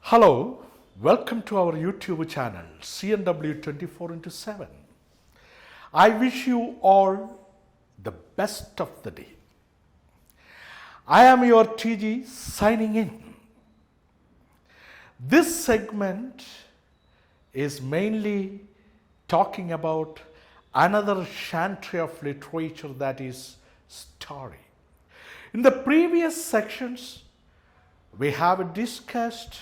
Hello, welcome to our YouTube channel CNW 24/7. I wish you all the best of the day. I am your TG signing in. This segment is mainly talking about another chantry of literature, that is story. In the previous sections, we have discussed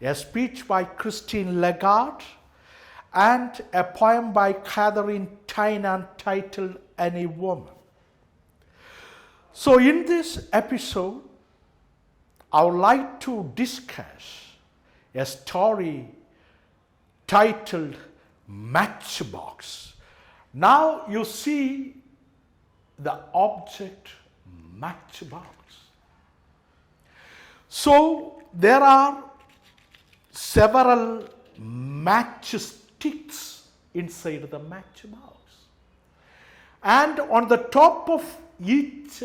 a speech by Christine Lagarde and a poem by Catherine Tynan titled Any Woman. So in this episode, I would like to discuss a story titled Matchbox. Now you see the object matchbox. So there are several matchsticks inside the matchbox, and on the top of each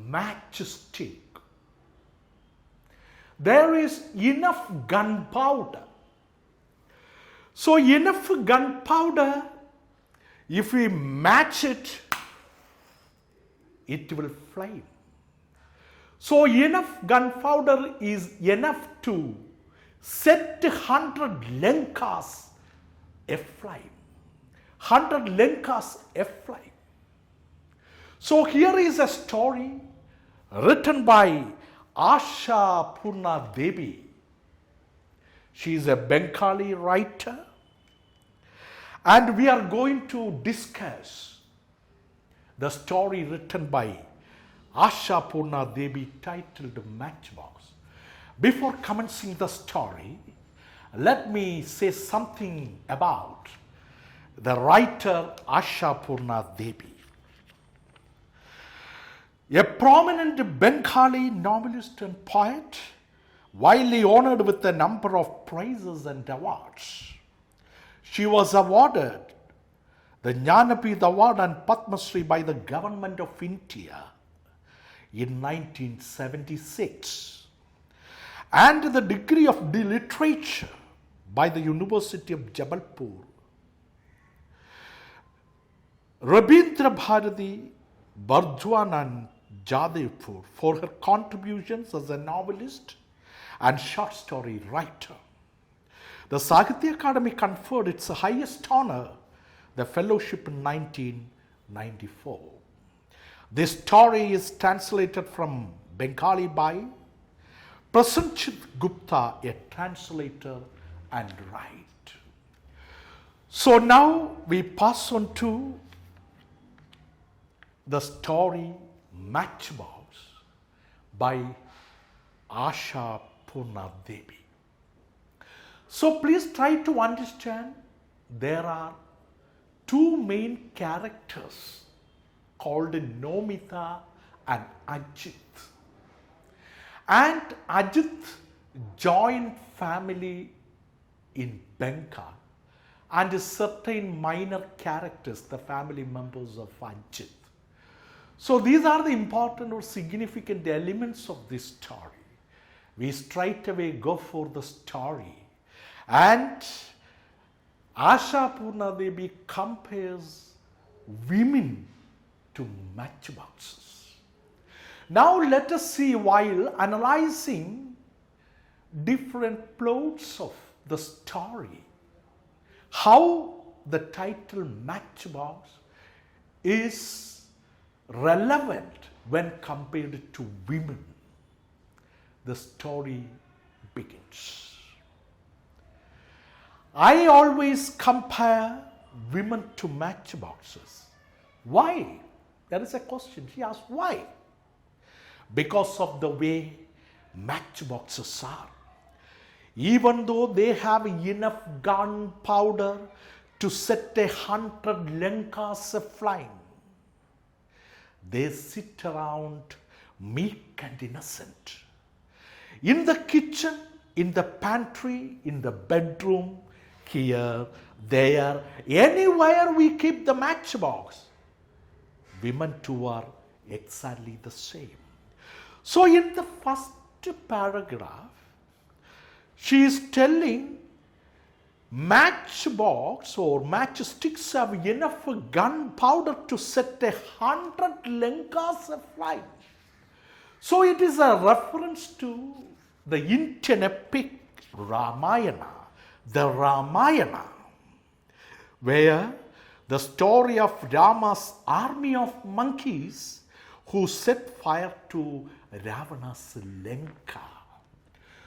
matchstick there is enough gunpowder. So enough gunpowder, if we match it, it will flame. So enough gunpowder is enough to set 100 Lankas aflame. 100 Lankas aflame. So here is a story written by ASHAPURNA Devi. She is a Bengali writer, and we are going to discuss the story written by ASHAPURNA Devi titled Matchbox. Before commencing the story, let me say something about the writer ASHAPURNA Devi. A prominent Bengali novelist and poet, widely honored with a number of prizes and awards. She was awarded the Jnanapith Award and Padma Shri by the Government of India in 1976. And the degree of literature by the University of Jabalpur. Rabindra Bharati, Bardwan and Jadavpur for her contributions as a novelist and short story writer. The Sahitya Academy conferred its highest honor, the fellowship, in 1994. This story is translated from Bengali by Prasenjit Gupta, a translator and writer. So now we pass on to the story Matchbox by ASHAPURNA Devi. So please try to understand, there are two main characters called Nomita and Ajit. And Ajit joined family in Bengal, and certain minor characters, the family members of Ajit. So these are the important or significant elements of this story. We straight away go for the story. And ASHAPURNA Devi compares women to matchboxes. Now let us see, while analyzing different plots of the story, how the title Matchbox is relevant when compared to women. The story begins. I always compare women to matchboxes. Why? That is a question. She asked, why? Because of the way matchboxes are. Even though they have enough gunpowder to set 100 Lankas aflame, they sit around meek and innocent. In the kitchen, in the pantry, in the bedroom, here, there, anywhere we keep the matchbox, women too are exactly the same. So in the first paragraph, She is telling matchbox or matchsticks have enough gunpowder to set 100 Lankas aflame. So it is a reference to the Indian epic Ramayana, the Ramayana, where the story of Rama's army of monkeys who set fire to Ravana's Lanka.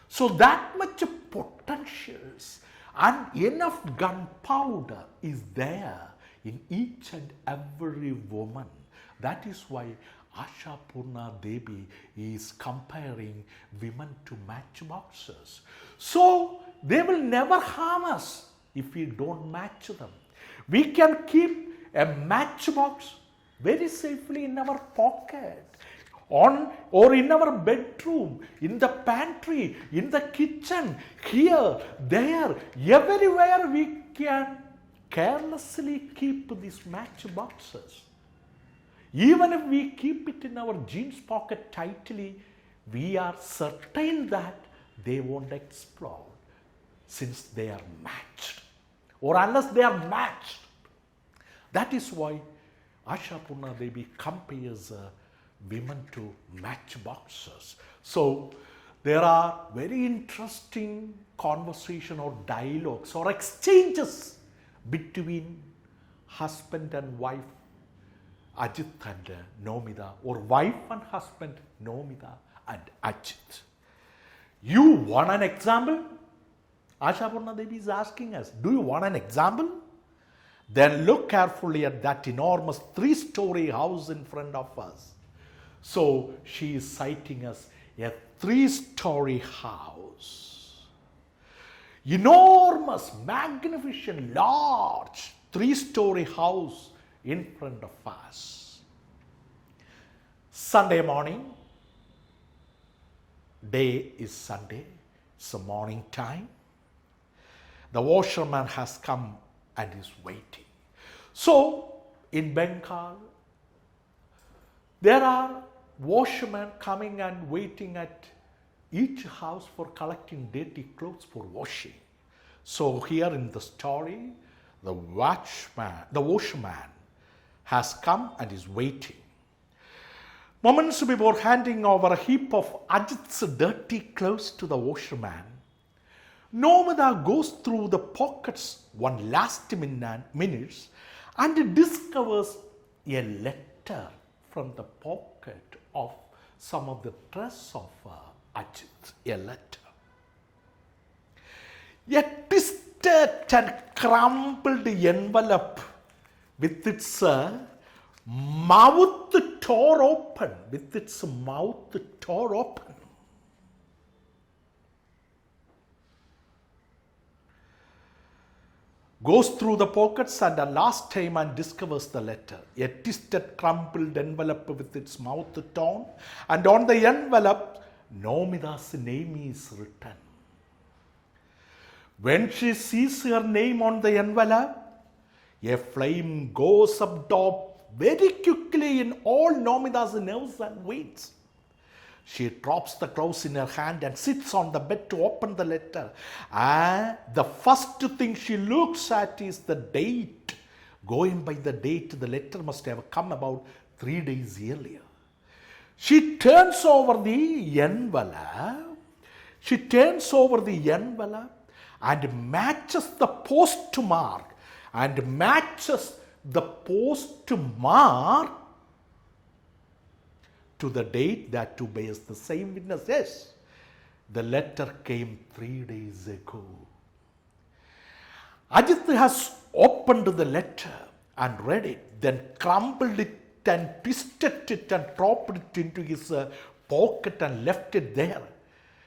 So that much potentials and enough gunpowder is there in each and every woman. That is why ASHAPURNA Devi is comparing women to matchboxes. So they will never harm us if we don't match them. We can keep a matchbox very safely in our pocket, or in our bedroom, in the pantry, in the kitchen, here, there, everywhere we can carelessly keep these matchboxes. Even if we keep it in our jeans pocket tightly, we are certain that they won't explode since they are matched, or unless they are matched. That is why ASHAPURNA Devi compares women to matchboxes. So there are very interesting conversation or dialogues or exchanges between husband and wife, Ajit and Nomida, or wife and husband, Nomida and Ajit. You want an example? ASHAPURNA Devi is asking us, do you want an example? Then look carefully at that enormous 3-story house in front of us. So she is citing us a 3-story house. Enormous, magnificent, large 3-story house in front of us. Sunday morning, day is Sunday, it's the morning time. The washerman has come and is waiting. So in Bengal, there are washermen coming and waiting at each house for collecting dirty clothes for washing. So here in the story, the washerman has come and is waiting. Moments before handing over a heap of Ajit's dirty clothes to the washerman, Nomida goes through the pockets one last minute and discovers a letter from the pocket of some of the dress of Ajit. A letter. A twisted and crumpled envelope with its mouth tore open. Goes through the pockets and a last time and discovers the letter. A twisted, crumpled envelope with its mouth torn, and on the envelope, Nomida's name is written. When she sees her name on the envelope, a flame goes up top very quickly in all Nomida's nerves and veins. She drops the clothes in her hand and sits on the bed to open the letter. And the first thing she looks at is the date. Going by the date, the letter must have come about 3 days earlier. She turns over the envelope. And matches the postmark. To the date that to bears the same witness. Yes, the letter came 3 days ago. Ajit has opened the letter and read it, then crumpled it and twisted it and dropped it into his pocket and left it there.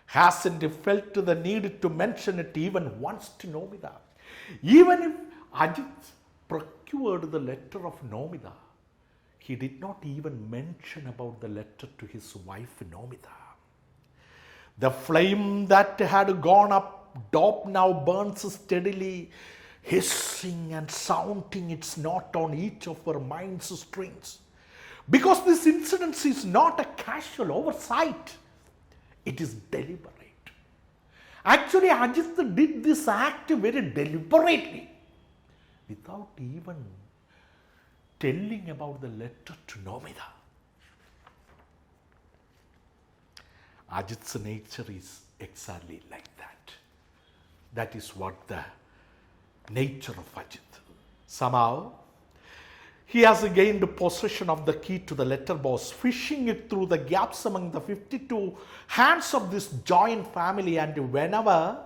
Hasn't felt the need to mention it even once to Nomida. Even if Ajit procured the letter of Nomida, he did not even mention about the letter to his wife Nomida. The flame that had gone up top now burns steadily, hissing and sounding its note on each of her mind's strings. Because this incident is not a casual oversight, it is deliberate. Actually, Ajit did this act very deliberately, without even telling about the letter to Nomida. Ajit's nature is exactly like that. That is what the nature of Ajit. Somehow, he has gained possession of the key to the letterbox, fishing it through the gaps among the 52 hands of this joint family, and whenever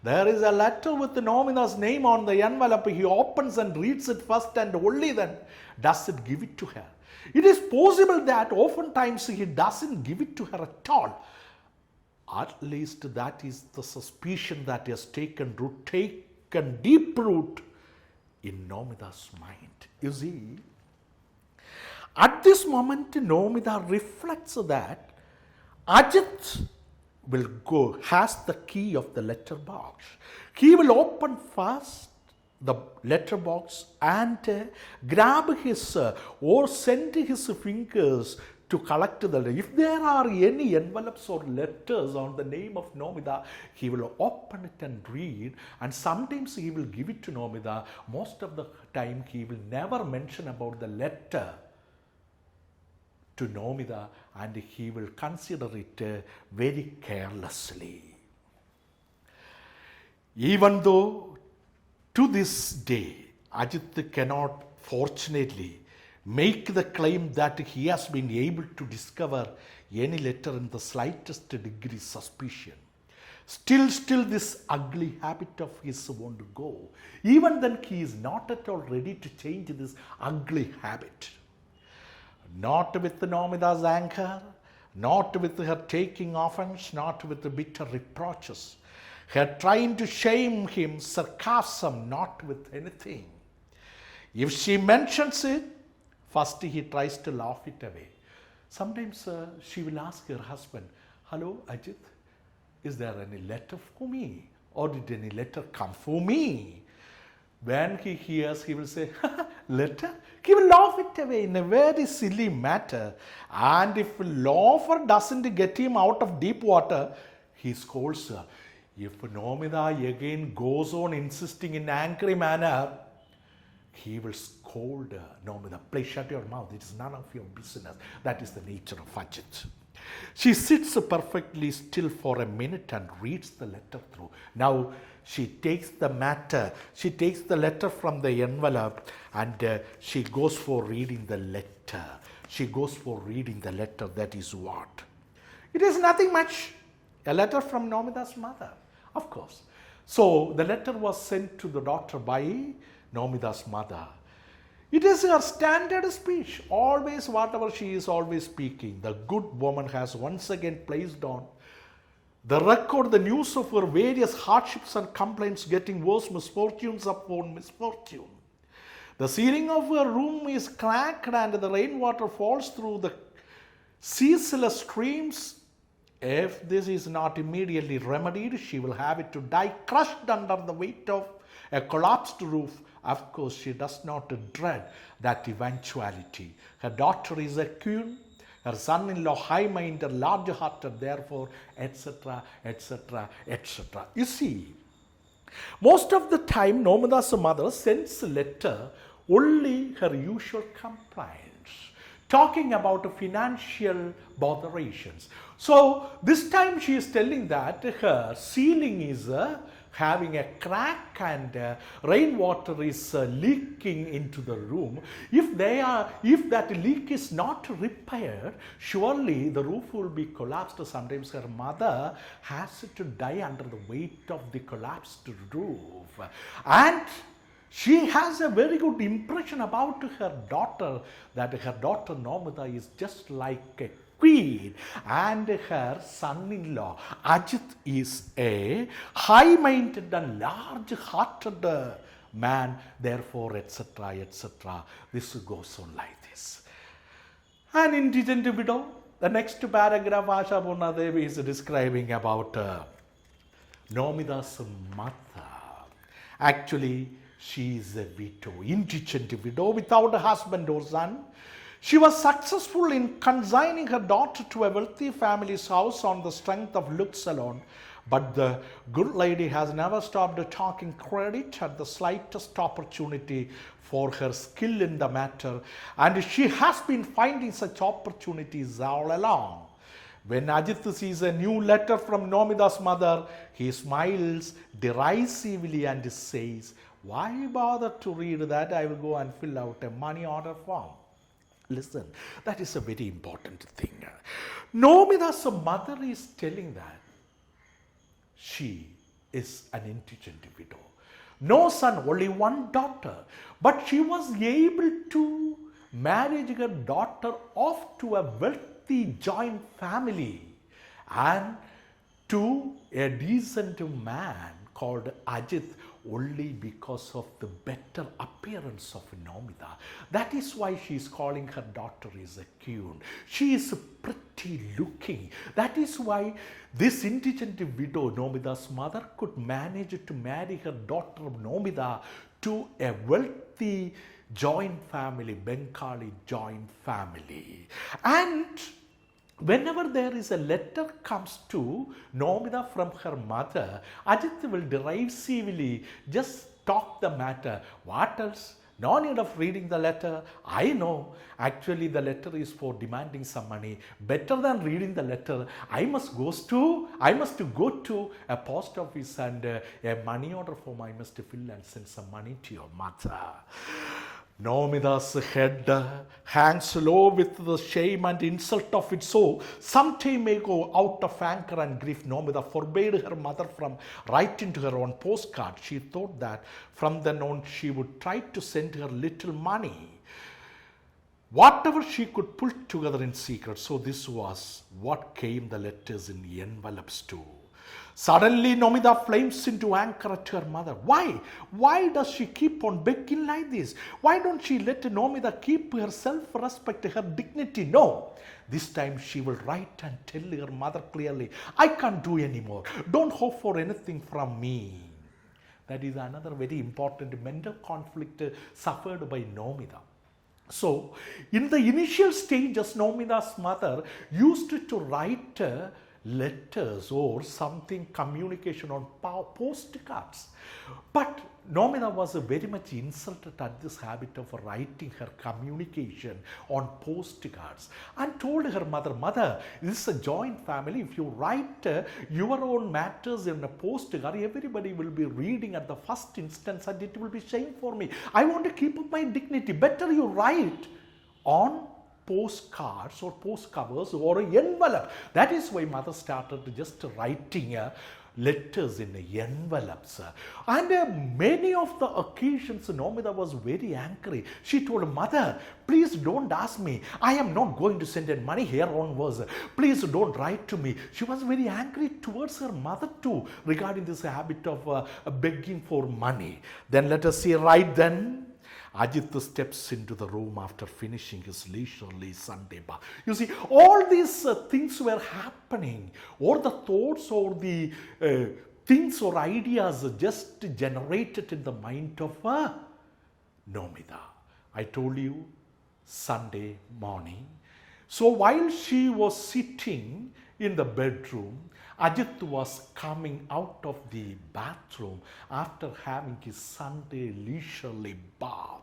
there is a letter with Nomida's name on the envelope, he opens and reads it first, and only then does it give it to her. It is possible that oftentimes he doesn't give it to her at all. At least that is the suspicion that has taken deep root in Nomida's mind. You see, at this moment, Nomida reflects that Ajit has the key of the letterbox. He will open first the letterbox and grab his or send his fingers to collect the letter. If there are any envelopes or letters on the name of Nomida, he will open it and read, and sometimes he will give it to Nomida. Most of the time he will never mention about the letter to Nomida, and he will consider it very carelessly. Even though to this day Ajit cannot fortunately make the claim that he has been able to discover any letter in the slightest degree suspicion, Still this ugly habit of his won't go. Even then he is not at all ready to change this ugly habit. Not with Nomida's anger, not with her taking offense, not with the bitter reproaches. Her trying to shame him, sarcasm, not with anything. If she mentions it, first he tries to laugh it away. Sometimes she will ask her husband, "Hello, Ajit, is there any letter for me? Or did any letter come for me?" When he hears, he will say, "Letter?" He will laugh it away in a very silly matter. And if laughter doesn't get him out of deep water, he scolds her. If Nomida again goes on insisting in angry manner, he will scold her. "Nomida, please shut your mouth. It is none of your business." That is the nature of Ajit. She sits perfectly still for a minute and reads the letter through. Now she takes the letter from the envelope and she goes for reading the letter. That is what? It is nothing much. A letter from Nomida's mother, of course. So the letter was sent to the daughter by Nomida's mother. It is her standard speech. Always, whatever she is always speaking, the good woman has once again placed on the record the news of her various hardships and complaints, getting worse misfortunes upon misfortune. The ceiling of her room is cracked and the rainwater falls through the ceaseless streams. If this is not immediately remedied, she will have it to die crushed under the weight of a collapsed roof. Of course, she does not dread that eventuality. Her daughter is a queen, her son-in-law high-minded, large-hearted, therefore, etc., etc., etc. You see, most of the time, Nomida's mother sends a letter only her usual complaints, talking about financial botherations. So, this time she is telling that her ceiling is having a crack and rainwater is leaking into the room. If that leak is not repaired, surely the roof will be collapsed. Sometimes her mother has to die under the weight of the collapsed roof. And she has a very good impression about her daughter, that her daughter Nomida is just like a queen, and her son-in-law Ajit is a high-minded and large-hearted man, therefore, etc., etc. This goes on like this. An indigent widow. The next paragraph, ASHAPURNA Devi is describing about Nomida's mother. Actually, she is a widow, indigent widow without a husband or son. She was successful in consigning her daughter to a wealthy family's house on the strength of looks alone. But the good lady has never stopped talking credit at the slightest opportunity for her skill in the matter, and she has been finding such opportunities all along. When Ajit sees a new letter from Nomida's mother, he smiles derisively and says, "Why bother to read that? I will go and fill out a money order form." Listen, that is a very important thing. Nomida's mother is telling that she is an indigent widow. No son, only one daughter. But she was able to marry her daughter off to a wealthy joint family and to a decent man called Ajit only because of the better appearance of Nomida. That is why she is calling her daughter is a queen. She is pretty looking. That is why this indigent widow, Nomida's mother, could manage to marry her daughter Nomida to a wealthy joint family, Bengali joint family. And whenever there is a letter comes to Nomida from her mother, Ajit will derisively just talk the matter. What else? No need of reading the letter. I know. Actually, the letter is for demanding some money. Better than reading the letter, I must go to a post office and a money order form I must fill and send some money to your mother. Nomida's head hangs low with the shame and insult of it. So, some time ago, out of anger and grief, Nomida forbade her mother from writing to her own postcard. She thought that from then on she would try to send her little money, whatever she could pull together in secret. So, this was what came the letters in the envelopes too. Suddenly, Nomida flames into anger at her mother. Why? Why does she keep on begging like this? Why don't she let Nomida keep her self-respect, her dignity? No. This time she will write and tell her mother clearly, "I can't do anymore. Don't hope for anything from me." That is another very important mental conflict suffered by Nomida. So, in the initial stages, Nomida's mother used to write letters or something, communication on postcards. But Nomida was very much insulted at this habit of writing her communication on postcards and told her mother, "Mother, this is a joint family. If you write your own matters in a postcard, everybody will be reading at the first instance and it will be shame for me. I want to keep up my dignity. Better you write on postcards or post covers or an envelope." That is why mother started just writing letters in envelopes. And many of the occasions Nomida was very angry. She told mother, "Please don't ask me. I am not going to send any money here onwards. Please don't write to me." She was very angry towards her mother too regarding this habit of begging for money. Then let us see, right then, Ajit steps into the room after finishing his leisurely Sunday bath. You see, all these things were happening, or the thoughts or the things or ideas just generated in the mind of Nomida. I told you, Sunday morning. So while she was sitting in the bedroom, Ajit was coming out of the bathroom after having his Sunday leisurely bath.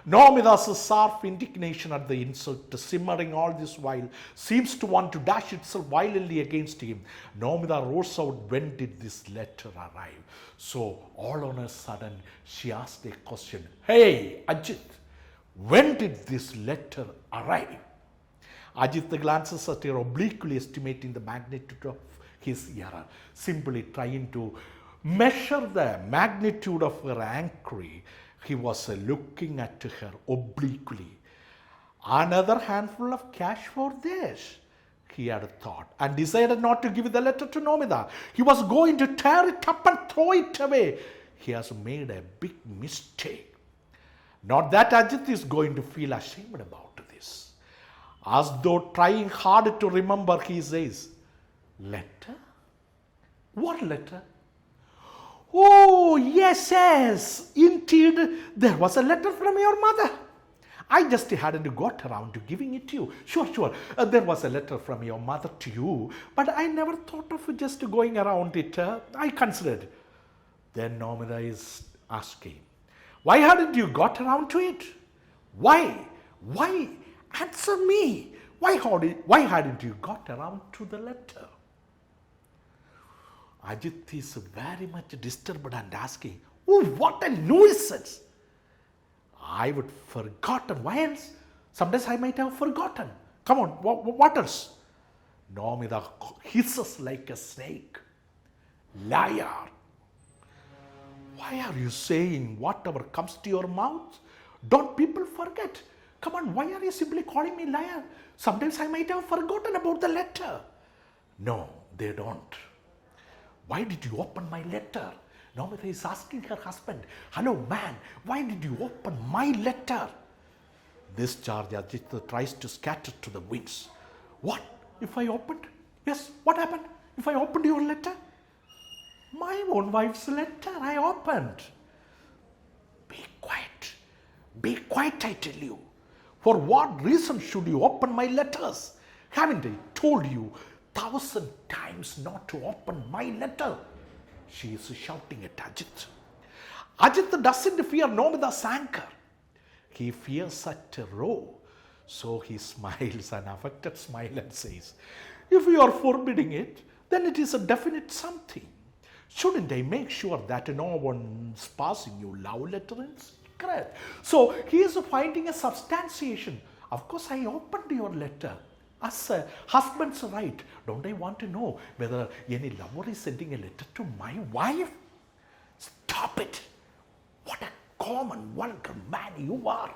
Nomida's sharp indignation at the insult, simmering all this while, seems to want to dash itself violently against him. Nomida rose out, "When did this letter arrive?" So, all on a sudden, she asked a question. "Hey, Ajit, when did this letter arrive?" Ajit glances at her, obliquely estimating the magnitude of his error, simply trying to measure the magnitude of her inquiry. He was looking at her obliquely. "Another handful of cash for this," he had thought, and decided not to give the letter to Nomida. He was going to tear it up and throw it away. He has made a big mistake. Not that Ajit is going to feel ashamed about this. As though trying hard to remember, he says, "Letter? What letter? Oh, yes, indeed, there was a letter from your mother. I just hadn't got around to giving it to you. Sure. There was a letter from your mother to you, but I never thought of just going around it. I considered. Then Nomida is asking, why hadn't you got around to it? Why? Answer me. Why hadn't you got around to the letter? Ajit is very much disturbed and asking, oh, what a nuisance. I would forgotten. Why else? Sometimes I might have forgotten. Come on, what else? Nomida hisses like a snake. Liar. Why are you saying whatever comes to your mouth? Don't people forget? Come on, why are you simply calling me liar? Sometimes I might have forgotten about the letter. No, they don't. Why did you open my letter? Nomida is asking her husband, hello man, why did you open my letter? This charge Ajit tries to scatter to the winds. What if I opened? Yes, what happened if I opened your letter? My own wife's letter I opened. Be quiet, I tell you. For what reason should you open my letters? Haven't I told you 1,000 times not to open my letter? She is shouting at Ajit. Ajit doesn't fear Nomida's anger. He fears at a row. So he smiles, an affected smile, and says, if you are forbidding it, then it is a definite something. Shouldn't I make sure that no one's passing you love letter in secret? So he is finding a substantiation. Of course, I opened your letter. As a husband's right, don't I want to know whether any lover is sending a letter to my wife? Stop it. What a common, vulgar man you are.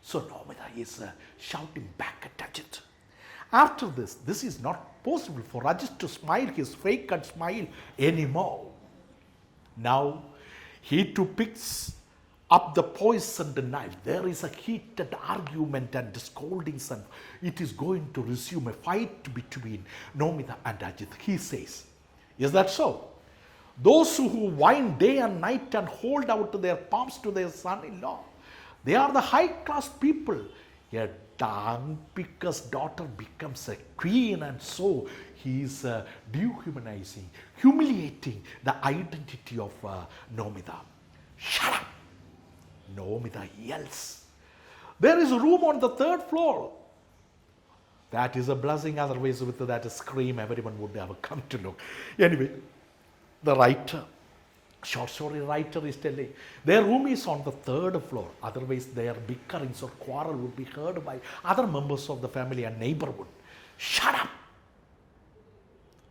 So Nomida is shouting back at Ajit. After this is not possible for Ajit to smile his fake smile anymore. Now he too picks up the poisoned knife. There is a heated argument and scoldings, and it is going to resume a fight between Nomida and Ajit. He says, is that so? Those who whine day and night and hold out their palms to their son-in-law, they are the high-class people. A dung picker's daughter becomes a queen, and so he is dehumanizing, humiliating the identity of Nomida. Shut up! Nomida yells. There is room on the 3rd floor. That is a blessing, otherwise with that scream everyone would have come to look. Anyway, the writer, short story writer, is telling their room is on the 3rd floor, otherwise their bickerings or quarrel would be heard by other members of the family and neighborhood. Shut up!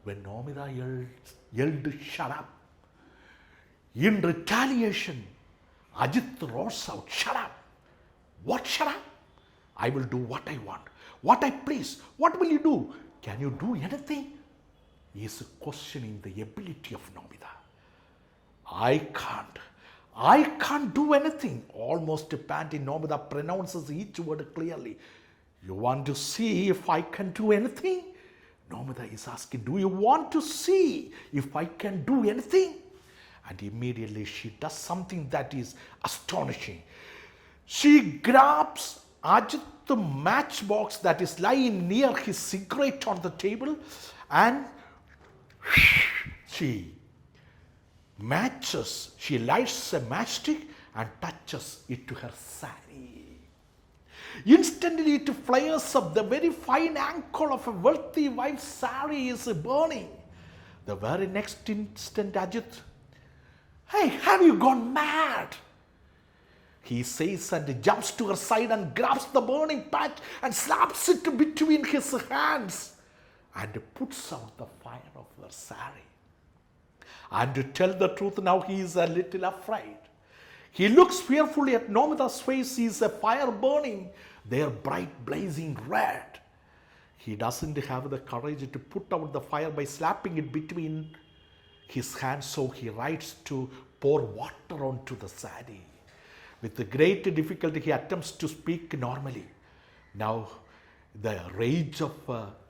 When Nomida yelled shut up, in retaliation, Ajit roars out, shut up! What shut up? I will do what I want, what I please. What will you do? Can you do anything? He is questioning the ability of Nomida. I can't do anything. Almost panting, Nomida pronounces each word clearly. You want to see if I can do anything? Nomida is asking, do you want to see if I can do anything? And immediately she does something that is astonishing. She grabs Ajit the matchbox that is lying near his cigarette on the table, and she lights a matchstick and touches it to her sari. Instantly it flares up. The very fine ankle of a wealthy wife's sari is burning. The very next instant, Ajit, hey, have you gone mad? He says, and jumps to her side and grabs the burning patch and slaps it between his hands and puts out the fire of her sari. And to tell the truth, now he is a little afraid. He looks fearfully at Nomida's face. He is a fire burning, their bright blazing red. He doesn't have the courage to put out the fire by slapping it between his hands, so he writes to pour water onto the sari. With great difficulty, he attempts to speak normally. Now, the rage of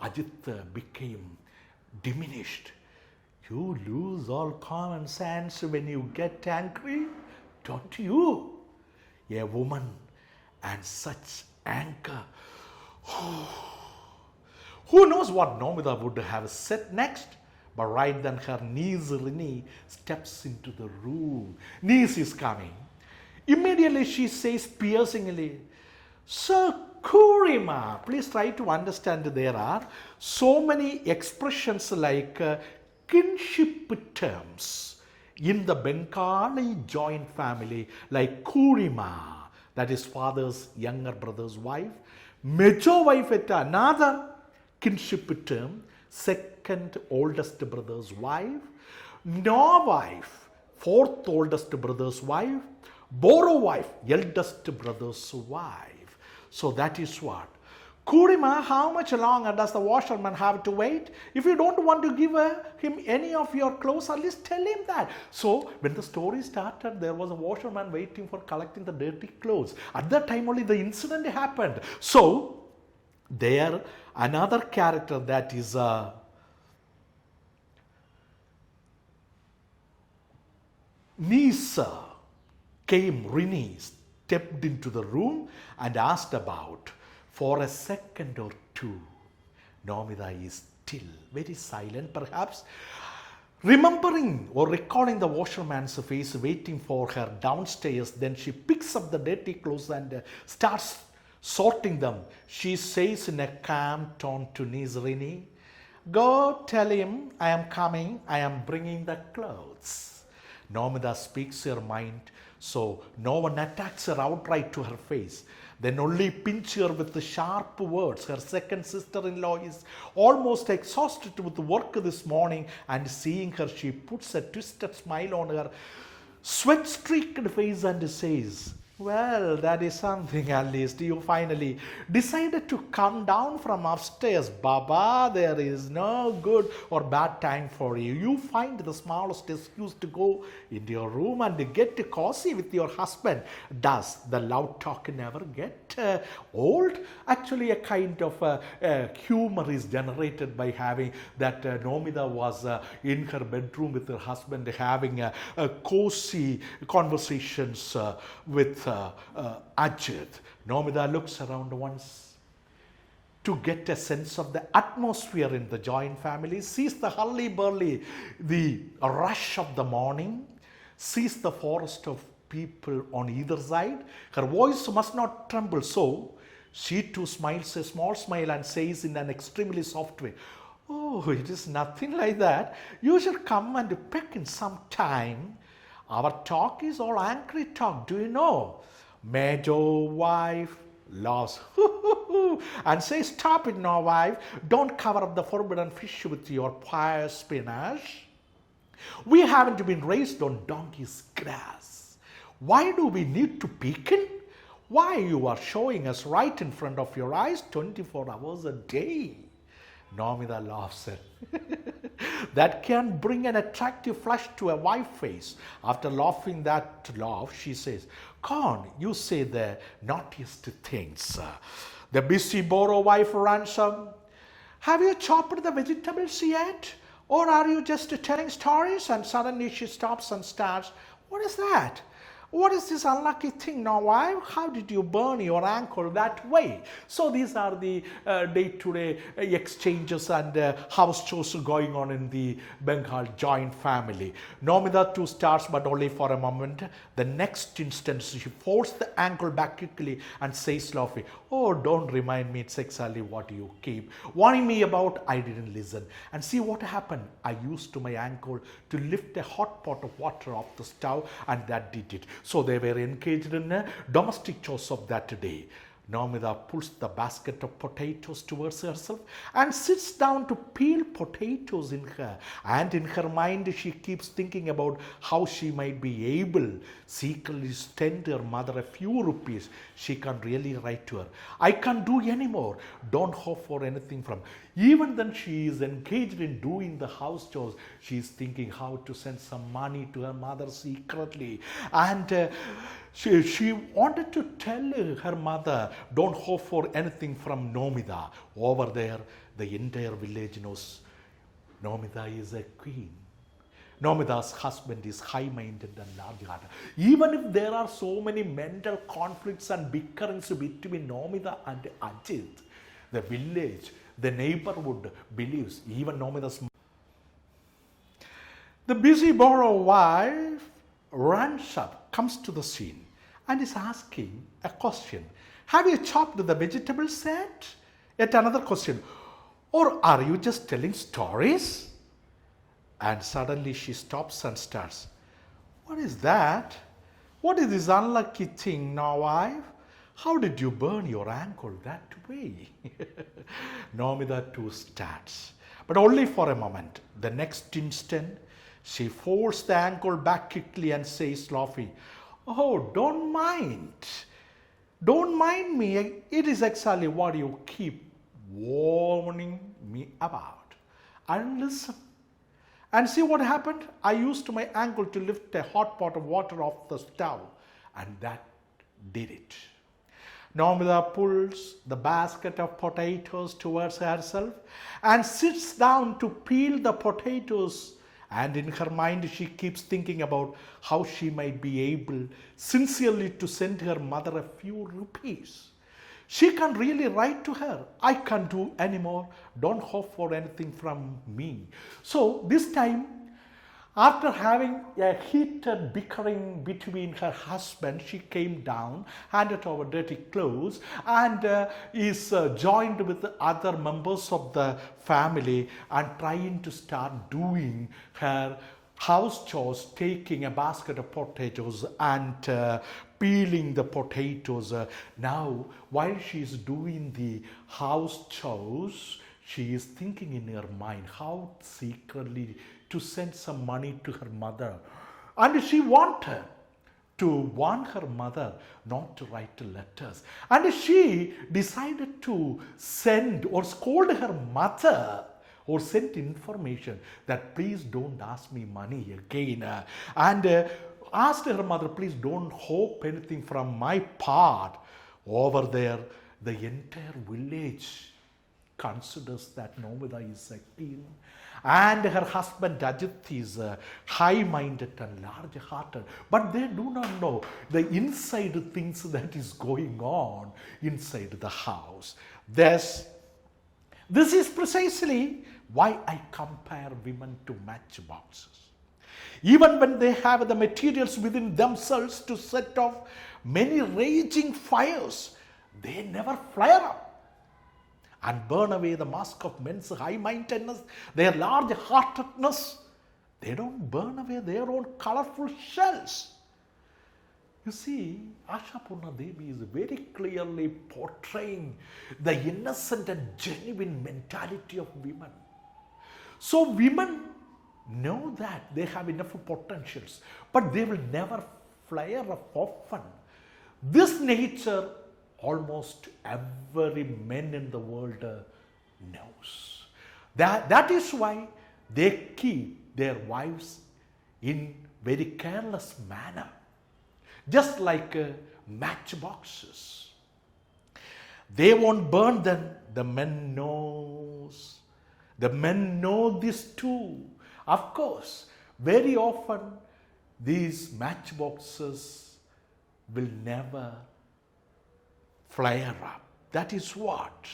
Ajit became diminished. You lose all common sense when you get angry, don't you? A woman and such anger. Who knows what Nomida would have said next? But right then her niece Rini steps into the room. Niece is coming. Immediately she says piercingly, Sir Kurima, please try to understand there are so many expressions like kinship terms in the Bengali joint family, like Kurima, that is father's younger brother's wife, major wife at another kinship term, second oldest brother's wife, no wife, fourth oldest brother's wife, Boro wife, eldest brother's wife. So that is what. Kurima, how much longer does the washerman have to wait? If you don't want to give him any of your clothes, at least tell him that. So when the story started, there was a washerman waiting for collecting the dirty clothes. At that time only the incident happened. So there another character, that is Nisa came, Rini stepped into the room and asked about. For a second or two, Nomida is still very silent, perhaps remembering or recalling the washerman's face waiting for her downstairs. Then she picks up the dirty clothes and starts sorting them. She says in a calm tone to niece Rini, Go tell him I am coming, I am bringing the clothes. Nomida speaks her mind, so no one attacks her outright to her face. Then only pinch her with the sharp words. Her second sister-in-law is almost exhausted with work this morning, and seeing her, she puts a twisted smile on her sweat-streaked face and says, Well, that is something at least. You finally decided to come down from upstairs, Baba. There is no good or bad time for you. You find the smallest excuse to go into your room and get cozy with your husband. Does the loud talk never get old? Actually, a kind of humor is generated by having that Nomida was in her bedroom with her husband, having cozy conversations with Ajit. Nomida looks around once to get a sense of the atmosphere in the joint family, sees the hurly-burly, the rush of the morning, sees the forest of people on either side. Her voice must not tremble, so she too smiles a small smile and says in an extremely soft way, Oh, it is nothing like that. You should come and peck in some time. Our talk is all angry talk, do you know? Major wife laughs and says, Stop it now, wife. Don't cover up the forbidden fish with your pious spinach. We haven't been raised on donkey's grass. Why do we need to pecan? Why you are showing us right in front of your eyes 24 hours a day. Nomida laughs at that can bring an attractive flush to a wife's face. After laughing that laugh, she says, Con, you say the naughtiest things. The busy Boro wife runs up. Have you chopped the vegetables yet? Or are you just telling stories? And suddenly she stops and starts, What is that? What is this unlucky thing now, wife? How did you burn your ankle that way? So these are the day-to-day exchanges and house chores going on in the Bengal joint family. Nomida too starts, but only for a moment. The next instant, she folds the ankle back quickly and says laughing, Oh, don't remind me, it's exactly what you keep warning me about. I didn't listen. And see what happened. I used my ankle to lift a hot pot of water off the stove, and that did it. So they were engaged in domestic chores of that day. Nomida pulls the basket of potatoes towards herself and sits down to peel potatoes in her. And in her mind, she keeps thinking about how she might be able secretly send her mother a few rupees. She can really write to her, I can't do any more. Don't hope for anything from. Even then she is engaged in doing the house chores. She is thinking how to send some money to her mother secretly. And she wanted to tell her mother, don't hope for anything from Nomida. Over there, the entire village knows Nomida is a queen. Nomida's husband is high-minded and large-hearted. Even if there are so many mental conflicts and bickerings between Nomida and Ajit, the village, the neighborhood believes, even Nomida's. The busy borrow wife runs up, comes to the scene, and is asking a question. Have you chopped the vegetables yet? Yet another question. Or are you just telling stories? And suddenly she stops and starts. What is that? What is this unlucky thing now, wife? How did you burn your ankle that way? Nomida too starts, but only for a moment. The next instant, she folds the ankle back quickly and says laughing, oh, don't mind. Don't mind me. It is exactly what you keep warning me about. And listen. And see what happened? I used my ankle to lift a hot pot of water off the stove, and that did it. Nomida pulls the basket of potatoes towards herself and sits down to peel the potatoes. And in her mind, she keeps thinking about how she might be able sincerely to send her mother a few rupees. She can really write to her, I can't do anymore, don't hope for anything from me. So this time, after having a heated bickering between her husband, she came down, handed over dirty clothes, and is joined with the other members of the family and trying to start doing her house chores, taking a basket of potatoes and peeling the potatoes. Now, while she is doing the house chores, she is thinking in her mind how secretly to send some money to her mother. And she wanted to warn her mother not to write letters. And she decided to send or scold her mother or send information that please don't ask me money again. And asked her mother, please don't hope anything from my part. Over there, the entire village considers that Nomida is a king, and her husband Ajit is high-minded and large-hearted, but they do not know the inside things that is going on inside the house. This is precisely why I compare women to matchboxes. Even when they have the materials within themselves to set off many raging fires, they never flare up and burn away the mask of men's high-mindedness, their large-heartedness. They don't burn away their own colorful shells. You see, ASHAPURNA Devi is very clearly portraying the innocent and genuine mentality of women. So women know that they have enough potentials, but they will never flare up often. This nature almost every man in the world knows. That is why they keep their wives in very careless manner, just like matchboxes. They won't burn them. The men knows. The men know this too. Of course, very often these matchboxes will never flare up. That is what.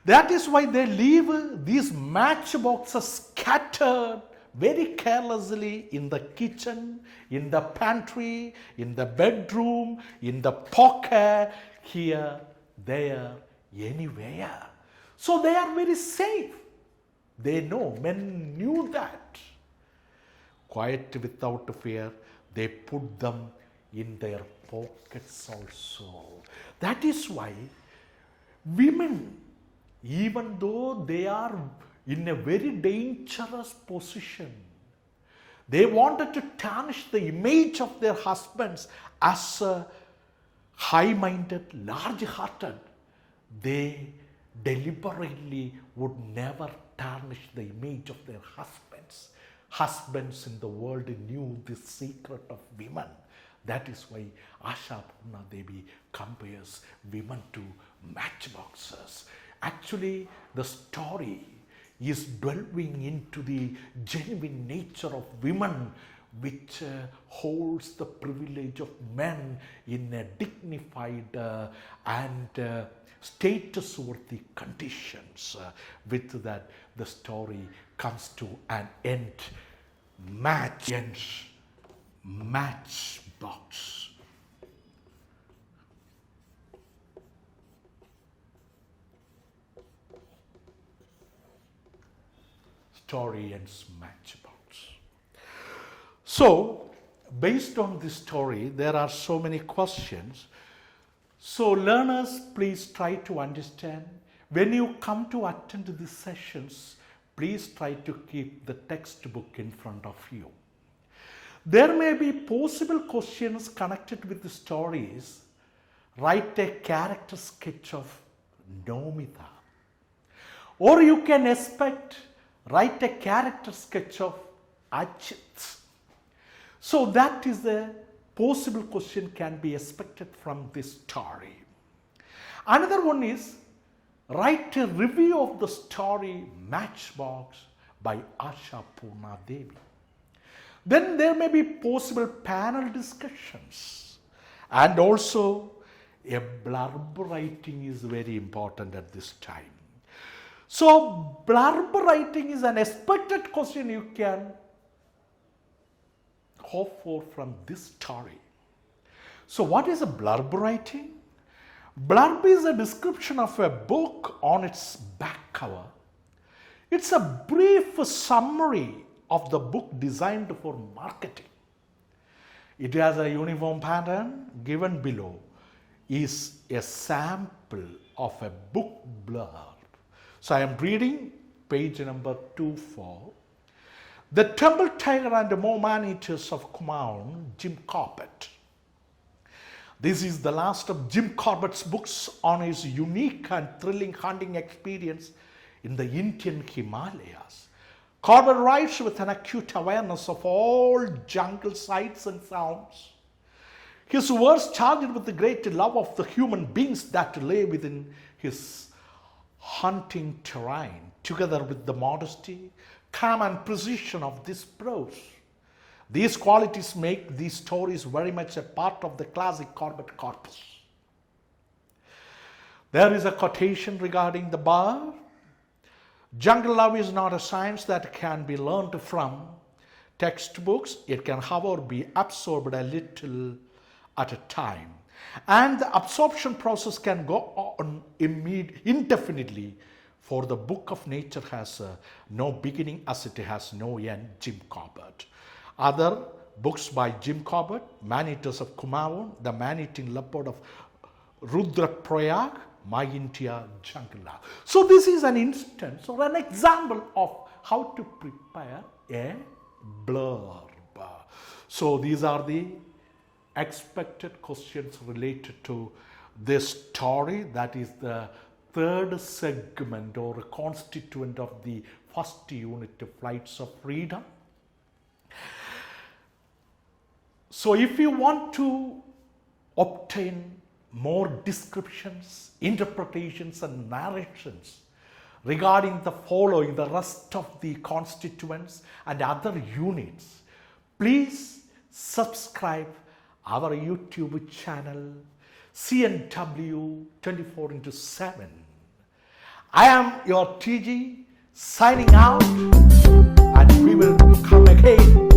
That is why they leave these matchboxes scattered very carelessly in the kitchen, in the pantry, in the bedroom, in the pocket, here, there, anywhere. So they are very safe. They know, men knew that. Quiet without fear, they put them in their pockets also. That is why women, even though they are in a very dangerous position, they wanted to tarnish the image of their husbands as high-minded, large-hearted. They deliberately would never tarnish the image of their husbands. Husbands in the world knew the secret of women. That is why ASHAPURNA Devi compares women to matchboxes. Actually, the story is delving into the genuine nature of women, which holds the privilege of men in a dignified and status-worthy conditions. With that, the story comes to an end. Matchbox. Story ends matchbox. So, based on this story, there are so many questions. So, learners, please try to understand. When you come to attend these sessions, please try to keep the textbook in front of you. There may be possible questions connected with the stories. Write a character sketch of Nomita. Or you can write a character sketch of Ajit. So that is the possible question can be expected from this story. Another one is write a review of the story Matchbox by ASHAPURNA Devi. Then there may be possible panel discussions, and also a blurb writing is very important at this time. So blurb writing is an expected question you can hope for from this story. So what is a blurb writing? Blurb is a description of a book on its back cover. It's a brief summary of the book designed for marketing. It has a uniform pattern. Given below is a sample of a book blurb. So I am reading page number 24. The Temple Tiger and the More Man-Eaters of Kumaon, Jim Corbett. This is the last of Jim Corbett's books on his unique and thrilling hunting experience in the Indian Himalayas. Corbett writes with an acute awareness of all jungle sights and sounds. His words charged with the great love of the human beings that lay within his hunting terrain, together with the modesty, calm and precision of this prose. These qualities make these stories very much a part of the classic Corbett corpus. There is a quotation regarding the bar. Jungle love is not a science that can be learned from textbooks. It can, however, be absorbed a little at a time. And the absorption process can go on indefinitely, for the book of nature has no beginning as it has no end. Jim Corbett. Other books by Jim Corbett: Man-Eaters of Kumaon, The Man-Eating Leopard of Rudraprayag, My India Jungle Love. So this is an instance or an example of how to prepare a blurb. So these are the expected questions related to this story. That is the third segment or a constituent of the first unit, Flights of Freedom. So if you want to obtain more descriptions, interpretations and narrations regarding the following, the rest of the constituents and other units, please subscribe our YouTube channel CNW 24/7. I am your TG signing out, and we will come again